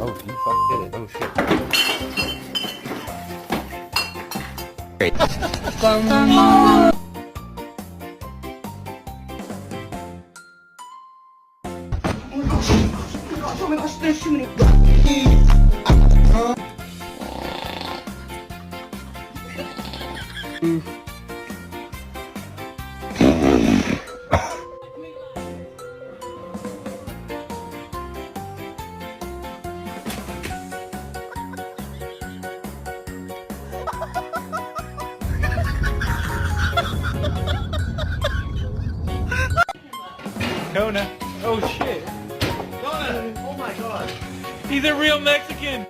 Oh, you fucking did it. Oh shit. Great. Oh my gosh, there's too many. Kona. Oh shit. Kona! Oh my god! He's a real Mexican.